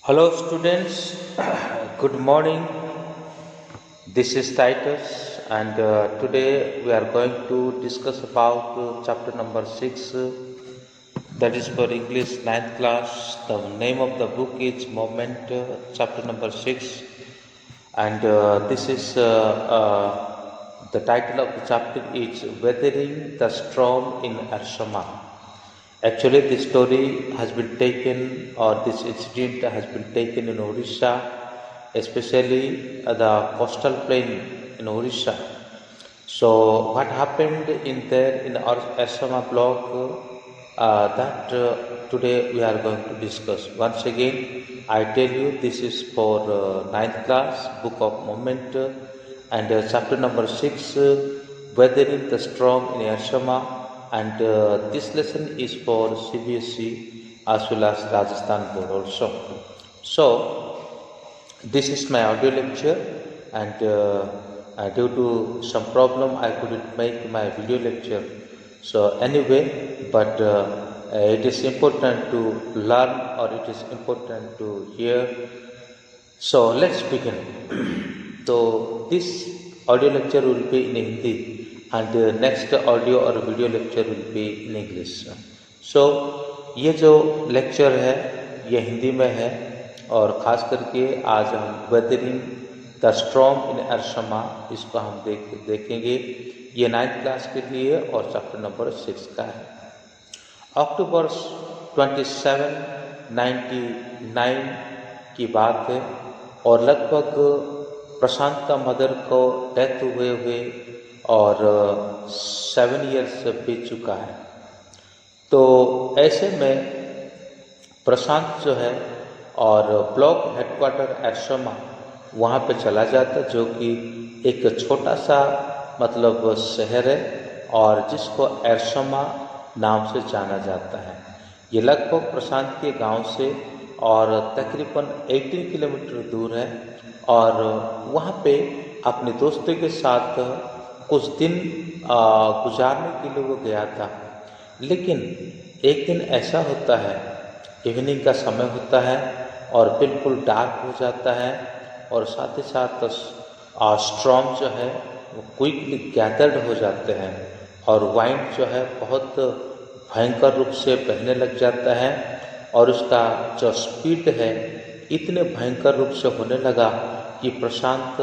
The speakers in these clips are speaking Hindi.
Hello, students. Good morning. This is Titus, and today we are going to discuss about chapter number 6, that is for English ninth class. The name of the book is Moment, chapter number 6, and this is the title of the chapter is Weathering the Storm in Arshama. Actually, this story has been taken, or this incident has been taken in Odisha, especially the coastal plain in Odisha. So, what happened in there in our Asama block, that today we are going to discuss. Once again, I tell you, this is for ninth class, book of Moment, and chapter number 6, Weathering the Storm in Asama. And this lesson is for CBSE as well as Rajasthan board also. So this is my audio lecture, and due to some problem I couldn't make my video lecture. So anyway, but it is important to learn, or it is important to hear. So let's begin. So this audio lecture will be in Hindi, and next audio और video lecture will be in English. So ये जो लेक्चर है ये हिंदी में है, और ख़ास करके आज हम वेदरिंग द स्ट्रॉम इन अरशमा इसको हम देखेंगे. ये नाइन्थ क्लास के लिए और चैप्टर नंबर 6 का है. अक्टूबर 27, 1999 की बात है, और लगभग प्रशांत का मदर को डेथ हुए और 7 ईयर्स बीत चुका है. तो ऐसे में प्रशांत जो है और ब्लॉक हेडक्वार्टर एरसमा वहाँ पे चला जाता, जो कि एक छोटा सा मतलब शहर है और जिसको एरसमा नाम से जाना जाता है. ये लगभग प्रशांत के गांव से और तकरीबन 18 किलोमीटर दूर है, और वहाँ पे अपने दोस्तों के साथ कुछ दिन गुजारने के लिए वो गया था. लेकिन एक दिन ऐसा होता है, इवनिंग का समय होता है और बिल्कुल डार्क हो जाता है, और साथ ही साथ स्ट्रॉम जो है वो क्विकली गैदर्ड हो जाते हैं, और वाइंड जो है बहुत भयंकर रूप से बहने लग जाता है, और उसका जो स्पीड है इतने भयंकर रूप से होने लगा कि प्रशांत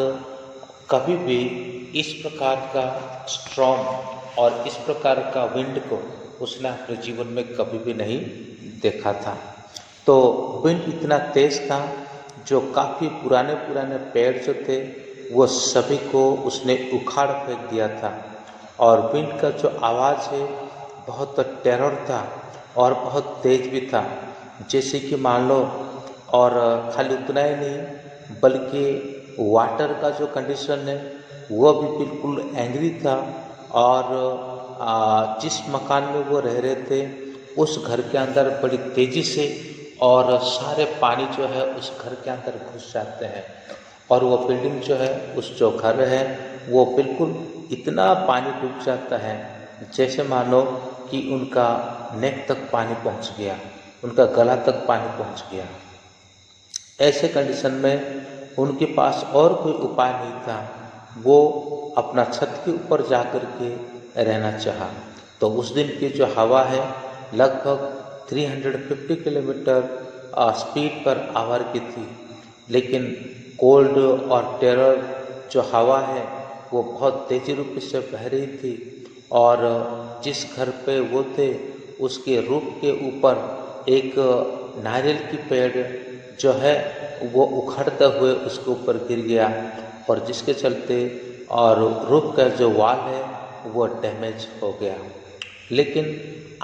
कभी भी इस प्रकार का स्ट्रॉम और इस प्रकार का विंड को उसने अपने जीवन में कभी भी नहीं देखा था. तो विंड इतना तेज था, जो काफ़ी पुराने पेड़ जो थे वो सभी को उसने उखाड़ फेंक दिया था, और विंड का जो आवाज़ है बहुत टेरर था और बहुत तेज भी था, जैसे कि मान लो. और खाली उतना ही नहीं, बल्कि वाटर का जो कंडीशन है वो भी बिल्कुल एंग्री था, और जिस मकान में वो रह रहे थे उस घर के अंदर बड़ी तेज़ी से और सारे पानी जो है उस घर के अंदर घुस जाते हैं, और वो बिल्डिंग जो है उस जो घर है वो बिल्कुल इतना पानी डूब जाता है जैसे मानो कि उनका नेक तक पानी पहुंच गया, उनका गला तक पानी पहुंच गया. ऐसे कंडीशन में उनके पास और कोई उपाय नहीं था. वो अपना छत के ऊपर जाकर के रहना चाहा. तो उस दिन की जो हवा है लगभग 350 किलोमीटर स्पीड पर आवर की थी, लेकिन कोल्ड और टेरर जो हवा है वो बहुत तेजी रूप से बह रही थी, और जिस घर पे वो थे उसके रूफ के ऊपर एक नारियल की पेड़ जो है वो उखड़ते हुए उसके ऊपर गिर गया, और जिसके चलते और रूफ का जो वॉल है वो डैमेज हो गया. लेकिन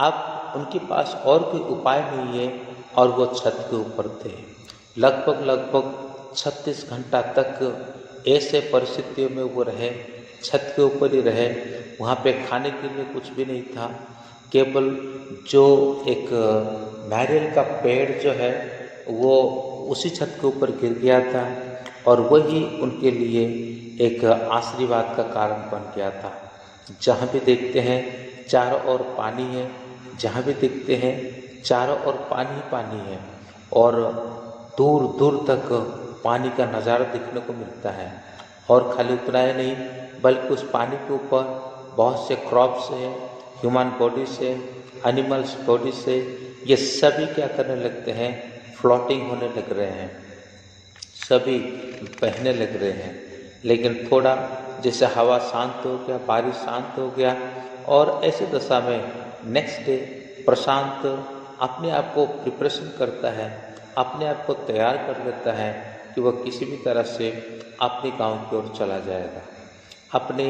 अब उनके पास और कोई उपाय नहीं है, और वो छत के ऊपर थे. लगभग 36 घंटा तक ऐसे परिस्थितियों में वो रहे, छत के ऊपर ही रहे. वहाँ पे खाने के लिए कुछ भी नहीं था, केवल जो एक नारियल का पेड़ जो है वो उसी छत के ऊपर गिर गया था, और वही उनके लिए एक आशीर्वाद का कारण बन गया था. जहाँ भी देखते हैं चारों ओर पानी है, जहाँ भी देखते हैं चारों ओर पानी ही पानी है, और दूर दूर तक पानी का नज़ारा देखने को मिलता है। और खाली उतना ही नहीं, बल्कि उस पानी के ऊपर बहुत से क्रॉप्स है, ह्यूमन बॉडी से, एनिमल्स बॉडी से, ये सभी क्या करने लगते हैं, फ्लोटिंग होने लग रहे हैं, सभी बहने लग रहे हैं। लेकिन थोड़ा जैसे हवा शांत हो गया, बारिश शांत हो गया, और ऐसे दशा में नेक्स्ट डे प्रशांत अपने आप को प्रिपरेशन करता है, अपने आप को तैयार कर लेता है कि वह किसी भी तरह से अपने गांव की ओर चला जाएगा। अपने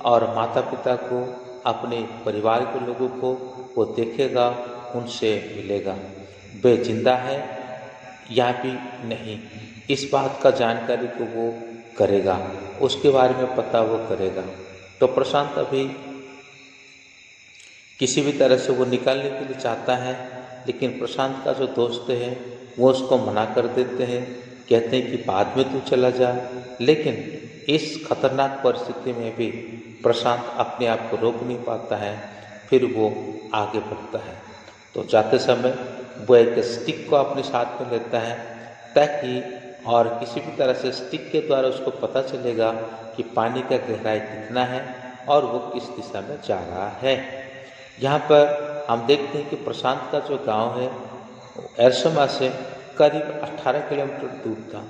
और माता पिता को, अपने परिवार के लोगों को वो देखेगा, उनसे मिलेगा। वे जिंदा है या भी नहीं, इस बात का जानकारी को वो करेगा, उसके बारे में पता वो करेगा। तो प्रशांत अभी किसी भी तरह से वो निकालने के लिए चाहता है, लेकिन प्रशांत का जो दोस्त है वो उसको मना कर देते हैं, कहते हैं कि बाद में तू चला जा। लेकिन इस खतरनाक परिस्थिति में भी प्रशांत अपने आप को रोक नहीं पाता है, फिर वो आगे बढ़ता है। तो जाते समय वो एक स्टिक को अपने साथ में लेता है, ताकि और किसी भी तरह से स्टिक के द्वारा उसको पता चलेगा कि पानी का गहराई कितना है और वो किस दिशा में जा रहा है। यहाँ पर हम देखते हैं कि प्रशांत का जो गांव है एरसोमा से करीब 18 किलोमीटर दूर था।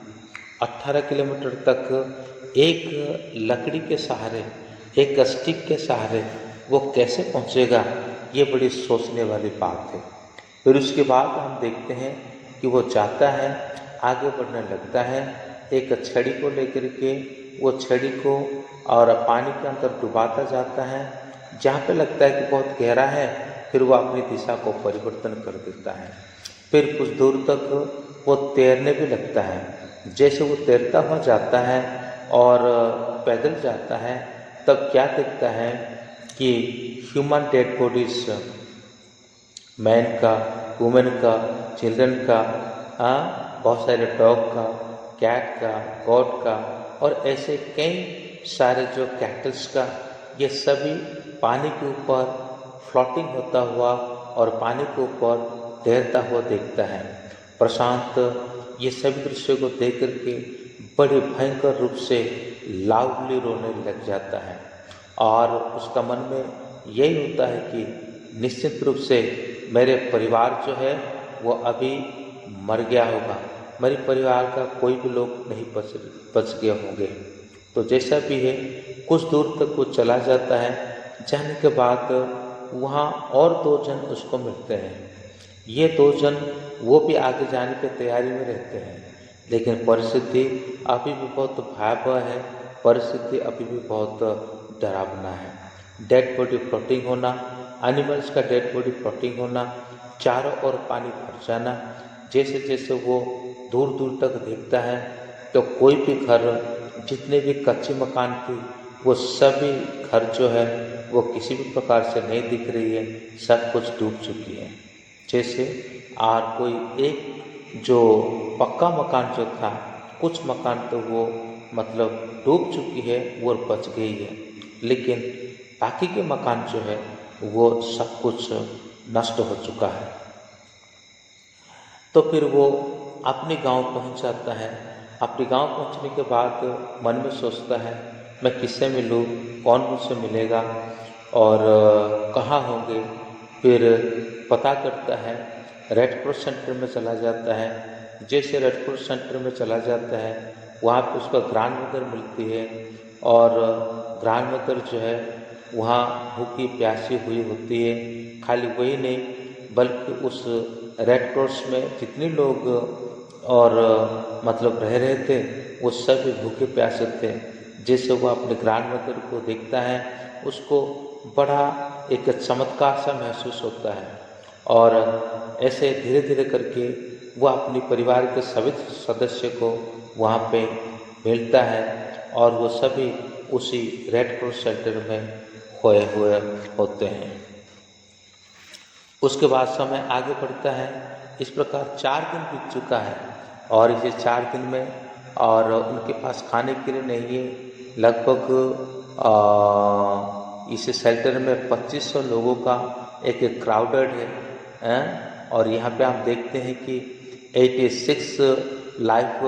18 किलोमीटर तक एक लकड़ी के सहारे, एक स्टिक के सहारे वो कैसे पहुँचेगा, ये बड़ी सोचने वाली बात है। फिर उसके बाद हम देखते हैं कि वो जाता है, आगे बढ़ने लगता है, एक छड़ी को लेकर के वो छड़ी को और पानी के अंदर डुबाता जाता है। जहाँ पे लगता है कि बहुत गहरा है, फिर वो अपनी दिशा को परिवर्तन कर देता है। फिर कुछ दूर तक वो तैरने भी लगता है। जैसे वो तैरता हुआ जाता है और पैदल जाता है, तब क्या देखता है कि ह्यूमन डेड बॉडीज, मैन का, वुमेन का, चिल्ड्रन का, बहुत सारे डॉग का, कैट का, गॉड का, और ऐसे कई सारे जो कैटल्स का, ये सभी पानी के ऊपर फ्लोटिंग होता हुआ और पानी के ऊपर तैरता हुआ देखता है। प्रशांत ये सभी दृश्यों को देख करके बड़े भयंकर रूप से लाउडली रोने लग जाता है, और उसका मन में यही होता है कि निश्चित रूप से मेरे परिवार जो है वो अभी मर गया होगा, मेरे परिवार का कोई भी लोग नहीं बच गए होंगे। तो जैसा भी है, कुछ दूर तक वो चला जाता है। जाने के बाद वहाँ और 2 जन उसको मिलते हैं। ये 2 जन वो भी आगे जाने की तैयारी में रहते हैं, लेकिन परिस्थिति अभी भी बहुत भयावह है, परिस्थिति अभी भी बहुत डरावना है। डेड बॉडी फ्लोटिंग होना, एनिमल्स का डेड बॉडी फ्लोटिंग होना, चारों ओर पानी भर जाना। जैसे जैसे वो दूर दूर तक देखता है, तो कोई भी घर, जितने भी कच्चे मकान थी, वो सभी घर जो है वो किसी भी प्रकार से नहीं दिख रही है, सब कुछ डूब चुकी है। जैसे और कोई एक जो पक्का मकान जो था, कुछ मकान तो वो मतलब डूब चुकी है, वो बच गई है, लेकिन बाकी के मकान जो है वो सब कुछ नष्ट हो चुका है। तो फिर वो अपने गांव पहुंच जाता है। अपने गांव पहुंचने के बाद मन में सोचता है, मैं किससे मिलूं, कौन मुझसे मिलेगा और कहाँ होंगे। फिर पता करता है, रेड क्रॉस सेंटर में चला जाता है। जैसे रेड क्रॉस सेंटर में चला जाता है, वहाँ पे उसको ग्रैंड मदर मिलती है, और ग्रैंड मदर जो है वहाँ भूखी प्यासी हुई होती है। खाली वही नहीं, बल्कि उस रेड क्रॉस में जितने लोग और मतलब रह रहे थे, वो सभी भूखे प्यासे थे। जैसे वो अपने ग्रैंड मदर को देखता है, उसको बड़ा एक चमत्कार सा महसूस होता है, और ऐसे धीरे धीरे करके वो अपने परिवार के सभी सदस्य को वहाँ पे मिलता है, और वो सभी उसी रेड क्रॉस सेंटर में खोए हुए होते हैं। उसके बाद समय आगे बढ़ता है। इस प्रकार 4 दिन बीत चुका है, और इसे 4 दिन में और उनके पास खाने के लिए नहीं है। लगभग इस शेल्टर में 2500 लोगों का एक क्राउडेड है, और यहाँ पे आप देखते हैं कि 86 लाइफ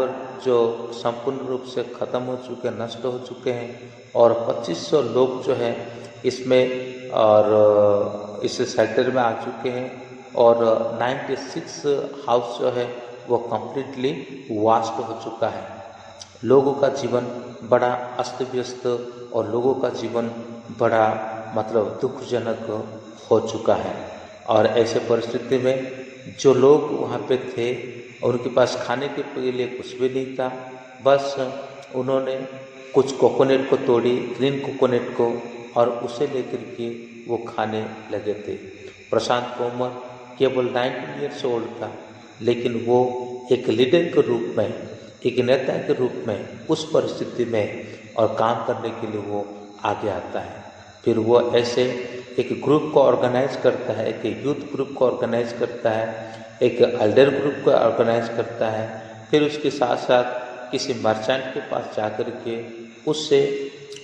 जो संपूर्ण रूप से ख़त्म हो चुके हैं, नष्ट हो चुके हैं, और 2500 लोग जो है इसमें और इस शेल्टर में आ चुके हैं, और 96 हाउस जो है वो कम्प्लीटली वास्ट हो चुका है। लोगों का जीवन बड़ा अस्त व्यस्त और लोगों का जीवन बड़ा मतलब दुखजनक हो चुका है। और ऐसे परिस्थिति में जो लोग वहाँ पे थे उनके पास खाने के लिए कुछ भी नहीं था, बस उन्होंने कुछ कोकोनट को तोड़ी, ग्रीन कोकोनट को, और उसे लेकर के वो खाने लगे थे। प्रशांत कोमर केवल 19 ईयर्स ओल्ड था, लेकिन वो एक लीडर के रूप में, एक नेता के रूप में उस परिस्थिति में और काम करने के लिए वो आगे आता है। फिर वो ऐसे एक ग्रुप को ऑर्गेनाइज करता है, एक यूथ ग्रुप को ऑर्गेनाइज करता है, एक एल्डर ग्रुप को ऑर्गेनाइज करता है। फिर उसके साथ साथ किसी मर्चेंट के पास जाकर के उससे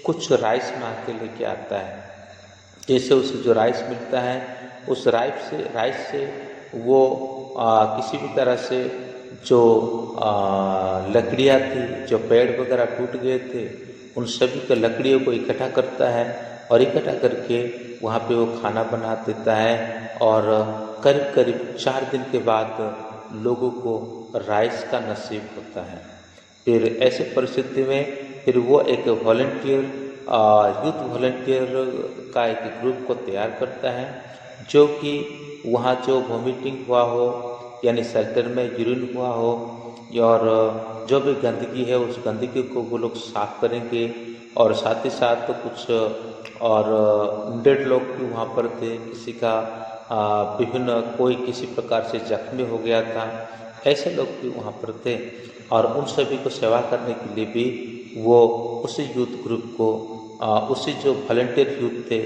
कुछ राइस मांग के लेके आता है। जैसे उसे जो राइस मिलता है उस राइस से वो किसी भी तरह से जो लकड़ियाँ थी, जो पेड़ वगैरह टूट गए थे, उन सभी के लकड़ियों को इकट्ठा करता है और इकट्ठा करके वहाँ पे वो खाना बना देता है। और करीब करीब 4 दिन के बाद लोगों को राइस का नसीब होता है। फिर ऐसे परिस्थिति में फिर वो एक यूथ वॉलंटियर का एक ग्रुप को तैयार करता है, जो कि वहाँ जो वॉमिटिंग हुआ हो, यानी शेल्टर में यूरिन हुआ हो, और जो भी गंदगी है उस गंदगी को वो लोग साफ करेंगे। और साथ ही साथ तो कुछ और डेड लोग भी वहाँ पर थे, किसी का विभिन्न कोई किसी प्रकार से जख्मी हो गया था, ऐसे लोग भी वहाँ पर थे। और उन सभी को सेवा करने के लिए भी वो उसी यूथ ग्रुप को उसी जो वॉलंटियर यूथ थे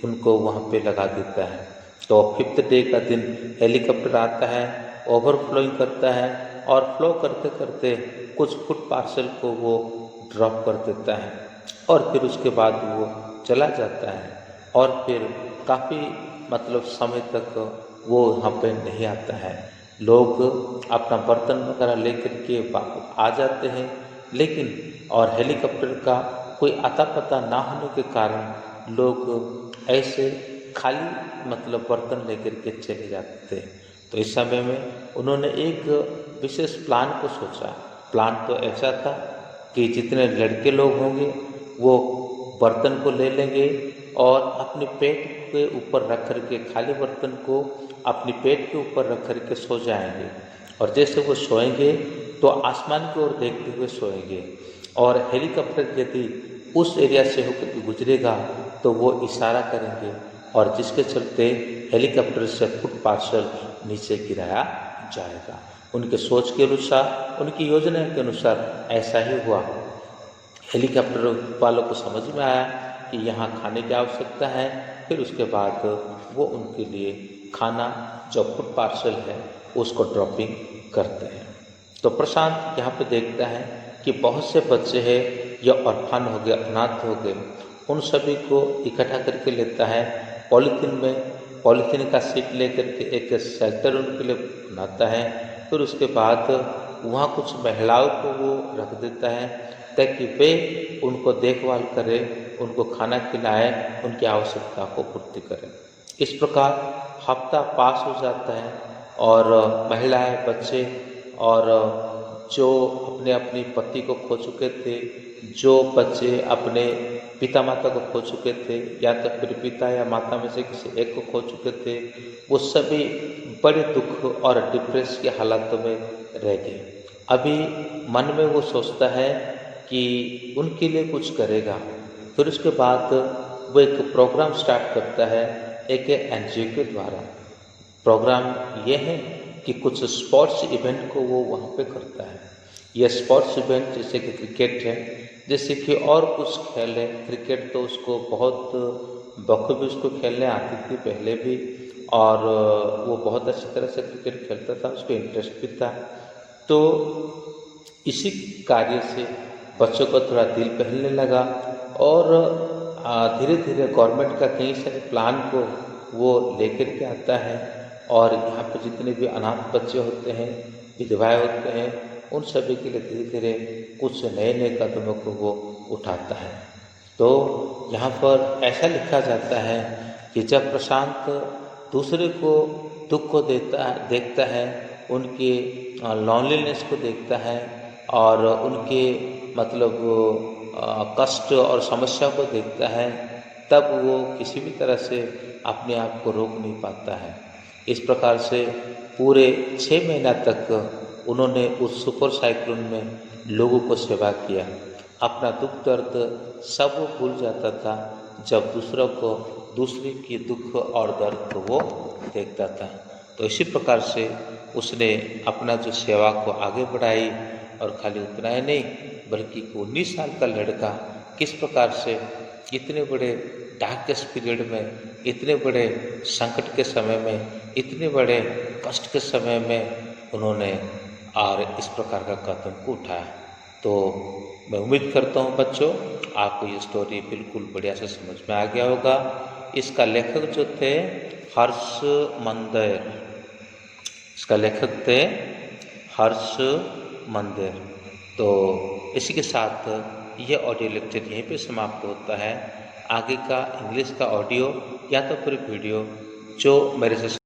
उनको वहाँ पे लगा देता है। तो 5th डे का दिन हेलीकॉप्टर आता है, ओवरफ्लोइंग करता है, और फ्लो करते करते कुछ फूड पार्सल को वो ड्रॉप कर देता है, और फिर उसके बाद वो चला जाता है। और फिर काफ़ी मतलब समय तक वो यहाँ पे नहीं आता है। लोग अपना बर्तन वगैरह लेकर के आ जाते हैं, लेकिन और हेलीकॉप्टर का कोई अता पता ना होने के कारण लोग ऐसे खाली मतलब बर्तन लेकर के चले जाते थे। तो इस समय में उन्होंने एक विशेष प्लान को सोचा। प्लान तो ऐसा था कि जितने लड़के लोग होंगे वो बर्तन को ले लेंगे और अपने पेट के ऊपर रख कर के, खाली बर्तन को अपने पेट के ऊपर रख कर के सो जाएंगे। और जैसे वो सोएंगे तो आसमान की ओर देखते हुए सोएंगे, और हेलीकॉप्टर यदि उस एरिया से होकर गुजरेगा तो वो इशारा करेंगे, और जिसके चलते हेलीकॉप्टर से फूड पार्सल नीचे गिराया जाएगा। उनके सोच के अनुसार, उनकी योजना के अनुसार ऐसा ही हुआ। हेलीकॉप्टर वालों को समझ में आया कि यहाँ खाने की आवश्यकता है। फिर उसके बाद वो उनके लिए खाना जो फूड पार्सल है उसको ड्रॉपिंग करते हैं। तो प्रशांत यहाँ पे देखता है कि बहुत से बच्चे हैं या ऑर्फन हो गए, अनाथ हो गए, उन सभी को इकट्ठा करके लेता है। पॉलीथीन का सीट लेकर के एक शेल्टर उनके लिए बनाता है। फिर उसके बाद वहाँ कुछ महिलाओं को वो रख देता है ताकि वे उनको देखभाल करें, उनको खाना खिलाएं, उनकी आवश्यकता को पूर्ति करें। इस प्रकार हफ्ता पास हो जाता है और महिलाएं, बच्चे और जो अपने पति को खो चुके थे, जो बच्चे अपने पिता माता को खो चुके थे, या तो फिर पिता या माता में से किसी एक को खो चुके थे, वो सभी बड़े दुख और डिप्रेस के हालातों में रह गए। अभी मन में वो सोचता है कि उनके लिए कुछ करेगा। फिर उसके बाद वो एक प्रोग्राम स्टार्ट करता है एक NGO के द्वारा। प्रोग्राम ये है कि कुछ स्पोर्ट्स इवेंट को वो वहाँ पे करता है। यह स्पोर्ट्स इवेंट जैसे कि क्रिकेट है, जैसे कि और कुछ खेल है। क्रिकेट तो उसको बहुत बखूबी उसको खेलने आती थी पहले भी, और वो बहुत अच्छी तरह से क्रिकेट खेलता था, उसको इंटरेस्ट भी था। तो इसी कार्य से बच्चों को थोड़ा दिल बहलने लगा, और धीरे धीरे गवर्नमेंट का कई सारे प्लान को वो लेकर के आता है। और यहाँ पर जितने भी अनाथ बच्चे होते हैं, विधवाएं होते हैं, उन सभी के लिए धीरे धीरे कुछ नए नए कदमों को वो उठाता है। तो यहाँ पर ऐसा लिखा जाता है कि जब प्रशांत दूसरे को दुख को देखता है, उनके लॉनलीनेस को देखता है और उनके मतलब कष्ट और समस्या को देखता है, तब वो किसी भी तरह से अपने आप को रोक नहीं पाता है। इस प्रकार से पूरे 6 महीना तक उन्होंने उस सुपर साइक्लोन में लोगों को सेवा किया। अपना दुख दर्द सब वो भूल जाता था जब दूसरे की दुख और दर्द को वो देखता था। तो इसी प्रकार से उसने अपना जो सेवा को आगे बढ़ाई, और खाली उतना ही नहीं बल्कि 19 साल का लड़का किस प्रकार से इतने बड़े डार्केस्ट पीरियड में, इतने बड़े संकट के समय में, इतने बड़े कष्ट के समय में उन्होंने और इस प्रकार का कदम को उठाया। तो मैं उम्मीद करता हूँ बच्चों, आपको ये स्टोरी बिल्कुल बढ़िया से समझ में आ गया होगा। इसका लेखक जो थे हर्ष मंदिर, इसका लेखक थे हर्ष मंदिर। तो इसी के साथ ये ऑडियो लेक्चर यहीं पे समाप्त होता है। आगे का इंग्लिश का ऑडियो या तो फिर वीडियो जो मेरे से